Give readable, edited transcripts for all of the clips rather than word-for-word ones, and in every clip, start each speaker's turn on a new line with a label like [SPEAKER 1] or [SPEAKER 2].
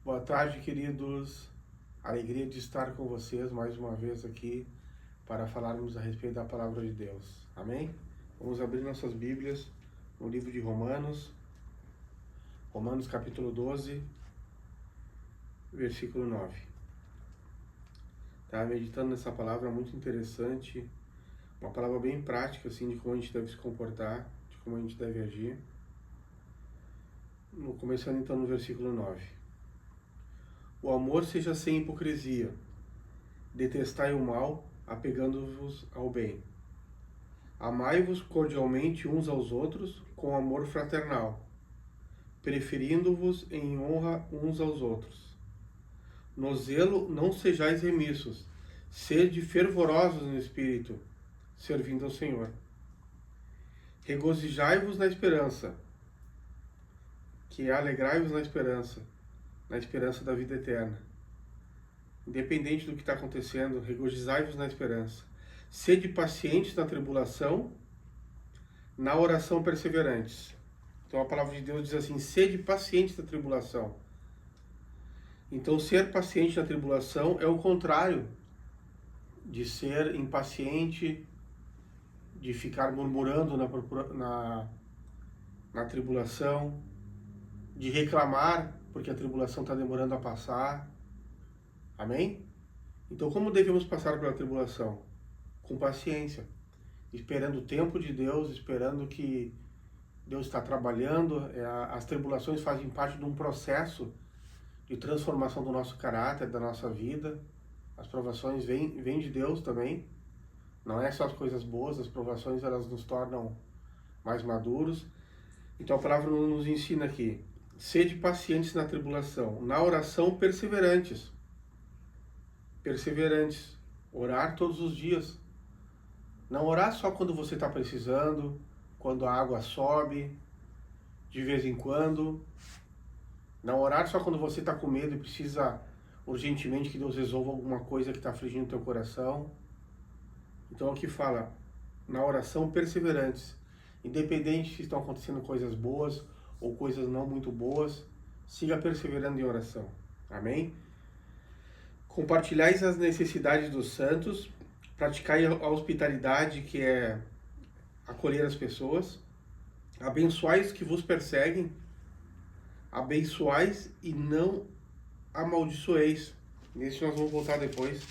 [SPEAKER 1] Boa tarde, queridos. Alegria de estar com vocês mais uma vez aqui para falarmos a respeito da palavra de Deus. Amém? Vamos abrir nossas Bíblias no livro de Romanos, Romanos capítulo 12, versículo 9. Tá meditando nessa palavra muito interessante, uma palavra bem prática assim de como a gente deve se comportar, de como a gente deve agir. Começando então no versículo 9. O amor seja sem hipocrisia. Detestai o mal, apegando-vos ao bem. Amai-vos cordialmente uns aos outros com amor fraternal, preferindo-vos em honra uns aos outros. No zelo não sejais remissos, sede fervorosos no espírito, servindo ao Senhor. Regozijai-vos na esperança, que é alegrai-vos na esperança da vida eterna. Independente do que está acontecendo, regozijai-vos na esperança. Sede pacientes na tribulação, na oração perseverantes. Então a palavra de Deus diz assim, sede pacientes na tribulação. Então ser paciente na tribulação é o contrário de ser impaciente, de ficar murmurando na tribulação, de reclamar porque a tribulação está demorando a passar. Amém? Então como devemos passar pela tribulação? Com paciência, esperando o tempo de Deus, esperando que Deus está trabalhando. As tribulações fazem parte de um processo de transformação do nosso caráter, da nossa vida. As provações vêm de Deus também. Não é só as coisas boas, as provações elas nos tornam mais maduros. Então a palavra nos ensina aqui, sede pacientes na tribulação, na oração perseverantes. Perseverantes, orar todos os dias. Não orar só quando você está precisando, quando a água sobe, de vez em quando. Não orar só quando você está com medo e precisa urgentemente que Deus resolva alguma coisa que está afligindo o teu coração. Então aqui fala, na oração perseverantes. Independente se estão acontecendo coisas boas ou coisas não muito boas, siga perseverando em oração. Amém? Compartilhais as necessidades dos santos, praticai a hospitalidade, que é acolher as pessoas, abençoais que vos perseguem, abençoais e não amaldiçoeis. Nesse nós vamos voltar depois.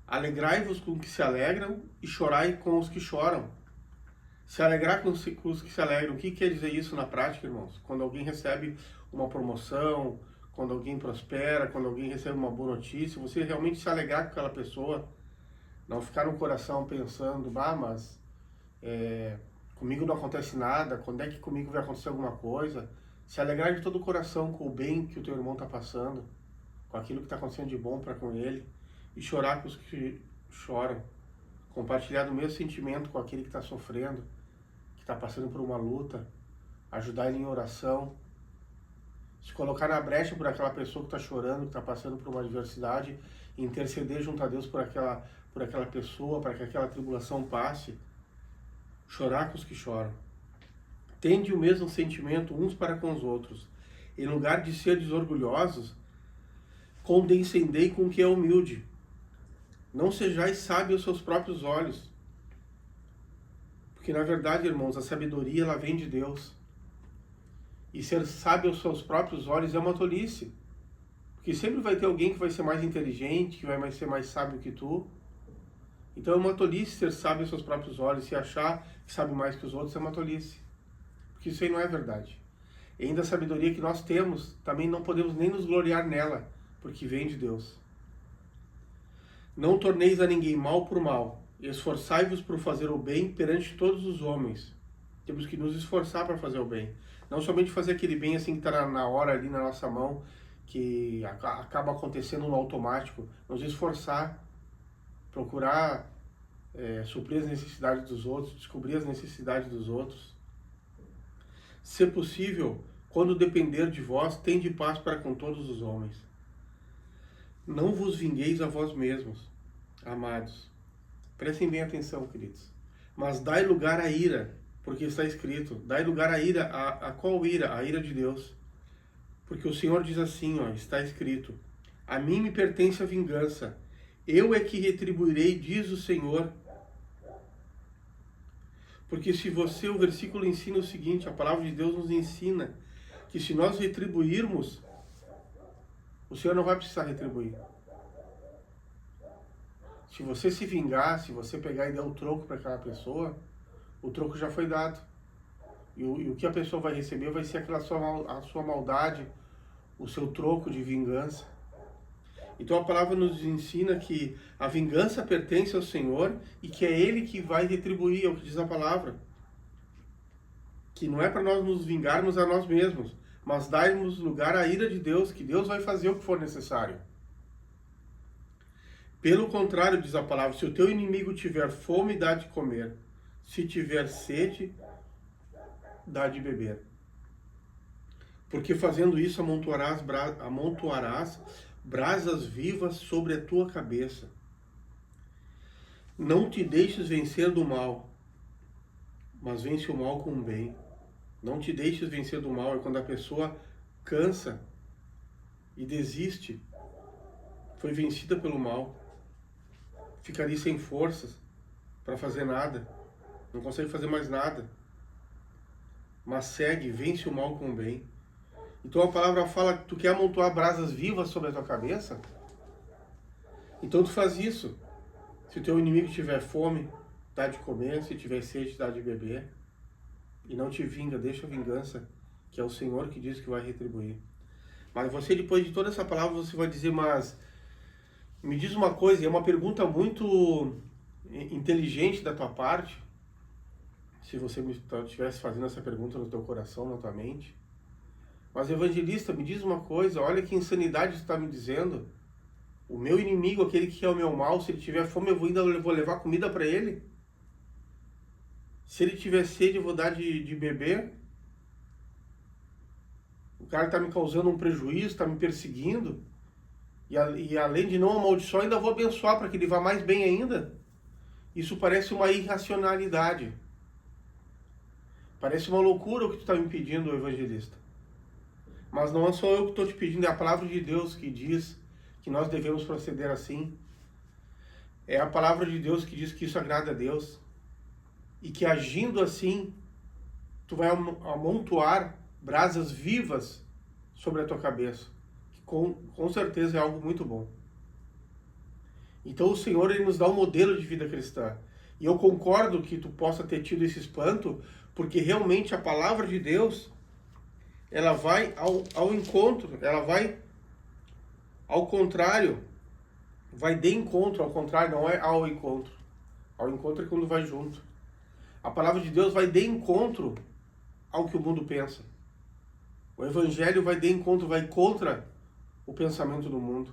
[SPEAKER 1] Alegrai-vos com os que se alegram e chorai com os que choram. Se alegrar com os que se alegram, o que quer dizer isso na prática, irmãos? Quando alguém recebe uma promoção, quando alguém prospera, quando alguém recebe uma boa notícia, você realmente se alegrar com aquela pessoa, não ficar no coração pensando, mas comigo não acontece nada, quando é que comigo vai acontecer alguma coisa? Se alegrar de todo o coração com o bem que o teu irmão está passando, com aquilo que está acontecendo de bom para com ele, e chorar com os que choram, compartilhar do mesmo sentimento com aquele que está sofrendo, que está passando por uma luta, ajudar ele em oração, se colocar na brecha por aquela pessoa que está chorando, que está passando por uma adversidade, interceder junto a Deus por aquela pessoa, para que aquela tribulação passe, chorar com os que choram. Tende o mesmo sentimento uns para com os outros. Em lugar de seres orgulhosos, condescendei com o que é humilde. Não sejais sábios aos seus próprios olhos. Porque na verdade, irmãos, a sabedoria ela vem de Deus. E ser sábio aos seus próprios olhos é uma tolice. Porque sempre vai ter alguém que vai ser mais inteligente, que vai ser mais sábio que tu. Então é uma tolice ser sábio aos seus próprios olhos. Se achar que sabe mais que os outros é uma tolice. Porque isso aí não é verdade. E ainda a sabedoria que nós temos, também não podemos nem nos gloriar nela, porque vem de Deus. Não torneis a ninguém mal por mal. Esforçai-vos por fazer o bem perante todos os homens. Temos que nos esforçar para fazer o bem. Não somente fazer aquele bem assim que está na hora ali na nossa mão, que acaba acontecendo no automático. Nos esforçar, procurar suprir as necessidades dos outros, descobrir as necessidades dos outros. Se possível, quando depender de vós, tende paz para com todos os homens. Não vos vingueis a vós mesmos, amados. Prestem bem atenção, queridos. Mas dai lugar à ira, porque está escrito, dai lugar à ira. A qual ira? A ira de Deus. Porque o Senhor diz assim, ó, está escrito: a mim me pertence a vingança, eu é que retribuirei, diz o Senhor. Porque se você, o versículo ensina o seguinte, a palavra de Deus nos ensina que se nós retribuirmos, o Senhor não vai precisar retribuir. Se você se vingar, se você pegar e der o troco para aquela pessoa, o troco já foi dado. E o que a pessoa vai receber vai ser a sua maldade, o seu troco de vingança. Então a palavra nos ensina que a vingança pertence ao Senhor e que é Ele que vai retribuir, é o que diz a palavra. Que não é para nós nos vingarmos a nós mesmos, mas darmos lugar à ira de Deus, que Deus vai fazer o que for necessário. Pelo contrário, diz a palavra, se o teu inimigo tiver fome, dá de comer. Se tiver sede, dá de beber. Porque fazendo isso amontoarás brasas vivas sobre a tua cabeça. Não te deixes vencer do mal, mas vence o mal com o bem. Não te deixes vencer do mal é quando a pessoa cansa e desiste, foi vencida pelo mal, fica ali sem forças para fazer nada, não consegue fazer mais nada, mas segue, vence o mal com o bem. Então a palavra fala que tu quer amontoar brasas vivas sobre a tua cabeça? Então tu faz isso. Se o teu inimigo tiver fome, dá de comer. Se tiver sede, dá de beber. E não te vinga, deixa a vingança, que é o Senhor que diz que vai retribuir. Mas você, depois de toda essa palavra, você vai dizer, mas me diz uma coisa, é uma pergunta muito inteligente da tua parte, se você estivesse fazendo essa pergunta no teu coração, na tua mente. Mas evangelista, me diz uma coisa, olha que insanidade você está me dizendo. O meu inimigo, aquele que é o meu mal, se ele tiver fome, eu vou levar comida para ele? Se ele tiver sede, eu vou dar de beber? O cara está me causando um prejuízo, está me perseguindo, e além de não amaldiçoar, ainda vou abençoar para que ele vá mais bem ainda? Isso parece uma irracionalidade. Parece uma loucura o que tu está me pedindo, evangelista. Mas não é só eu que estou te pedindo, é a palavra de Deus que diz que nós devemos proceder assim. É a palavra de Deus que diz que isso agrada a Deus. E que agindo assim, tu vai amontoar brasas vivas sobre a tua cabeça. Que com certeza é algo muito bom. Então o Senhor, Ele nos dá um modelo de vida cristã. E eu concordo que tu possa ter tido esse espanto, porque realmente a palavra de Deus, ela vai ao encontro, ela vai ao contrário, vai de encontro, ao contrário, não é ao encontro. Ao encontro é quando vai junto. A palavra de Deus vai de encontro ao que o mundo pensa. O Evangelho vai de encontro, vai contra o pensamento do mundo.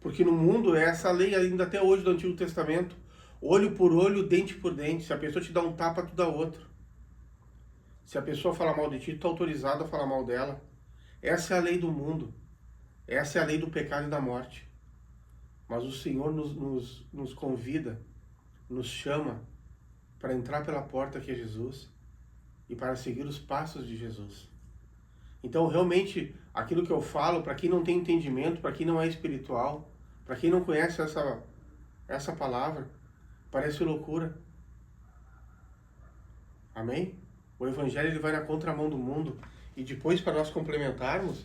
[SPEAKER 1] Porque no mundo é essa lei ainda até hoje do Antigo Testamento. Olho por olho, dente por dente. Se a pessoa te dá um tapa, tu dá outro. Se a pessoa fala mal de ti, tu é autorizado a falar mal dela. Essa é a lei do mundo. Essa é a lei do pecado e da morte. Mas o Senhor nos convida, nos chama para entrar pela porta que é Jesus e para seguir os passos de Jesus. Então, realmente, aquilo que eu falo, para quem não tem entendimento, para quem não é espiritual, para quem não conhece essa palavra, parece loucura. Amém? O Evangelho ele vai na contramão do mundo. E depois, para nós complementarmos,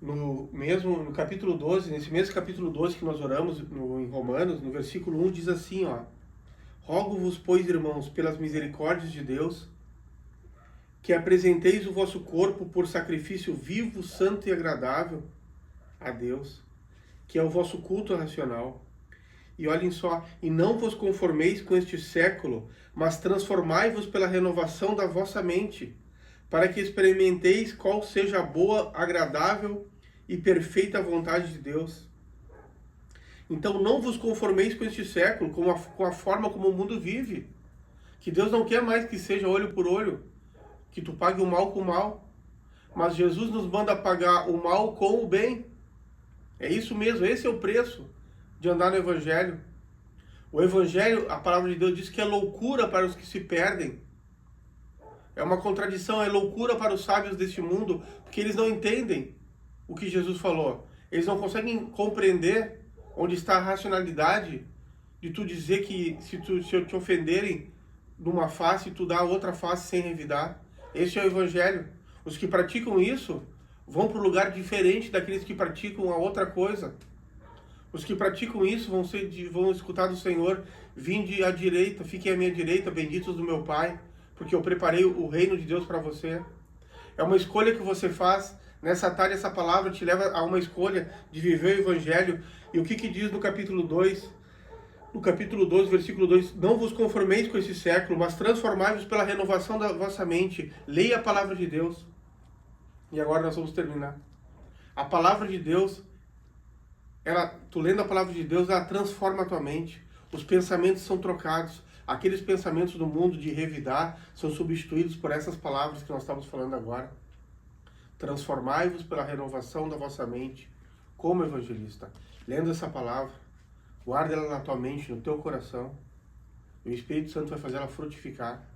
[SPEAKER 1] no capítulo 12, nesse mesmo capítulo 12 que nós oramos em Romanos, no versículo 1, diz assim, ó: rogo-vos, pois, irmãos, pelas misericórdias de Deus, que apresenteis o vosso corpo por sacrifício vivo, santo e agradável a Deus, que é o vosso culto racional. E olhem só, e não vos conformeis com este século, mas transformai-vos pela renovação da vossa mente, para que experimenteis qual seja a boa, agradável e perfeita vontade de Deus. Então não vos conformeis com este século, com a forma como o mundo vive. Que Deus não quer mais que seja olho por olho, que tu pague o mal com o mal. Mas Jesus nos manda pagar o mal com o bem. É isso mesmo, esse é o preço de andar no Evangelho. O Evangelho, a palavra de Deus diz que é loucura para os que se perdem. É uma contradição, é loucura para os sábios deste mundo, porque eles não entendem o que Jesus falou. Eles não conseguem compreender onde está a racionalidade de tu dizer que se te ofenderem numa face, tu dá a outra face sem revidar. Esse é o evangelho. Os que praticam isso vão para um lugar diferente daqueles que praticam a outra coisa. Os que praticam isso vão escutar do Senhor: vinde à direita, fiquem à minha direita, benditos do meu Pai, porque eu preparei o reino de Deus para você. É uma escolha que você faz. Nessa tarde, essa palavra te leva a uma escolha de viver o Evangelho. E o que diz no capítulo 2? No capítulo 12, versículo 2: não vos conformeis com esse século, mas transformai-vos pela renovação da vossa mente. Leia a palavra de Deus. E agora nós vamos terminar. A palavra de Deus, tu lendo a palavra de Deus, ela transforma a tua mente. Os pensamentos são trocados. Aqueles pensamentos do mundo de revidar são substituídos por essas palavras que nós estamos falando agora. Transformai-vos pela renovação da vossa mente, como evangelista. Lendo essa palavra, guarda ela na tua mente, no teu coração. E o Espírito Santo vai fazer ela frutificar.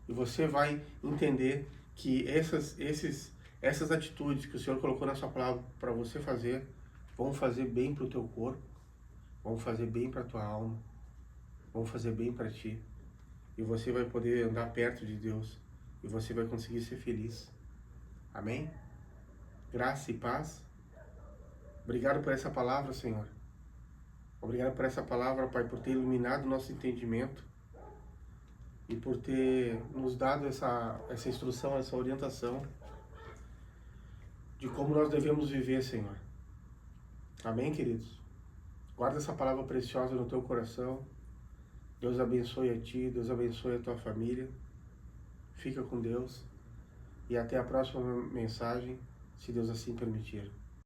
[SPEAKER 1] E você vai entender que essas atitudes que o Senhor colocou na sua palavra para você fazer, vão fazer bem para o teu corpo, vão fazer bem para a tua alma, vão fazer bem para ti. E você vai poder andar perto de Deus. E você vai conseguir ser feliz. Amém? Graça e paz. Obrigado por essa palavra, Senhor. Obrigado por essa palavra, Pai, por ter iluminado o nosso entendimento e por ter nos dado essa instrução, essa orientação de como nós devemos viver, Senhor. Amém, queridos? Guarda essa palavra preciosa no teu coração. Deus abençoe a ti, Deus abençoe a tua família. Fica com Deus. E até a próxima mensagem, se Deus assim permitir.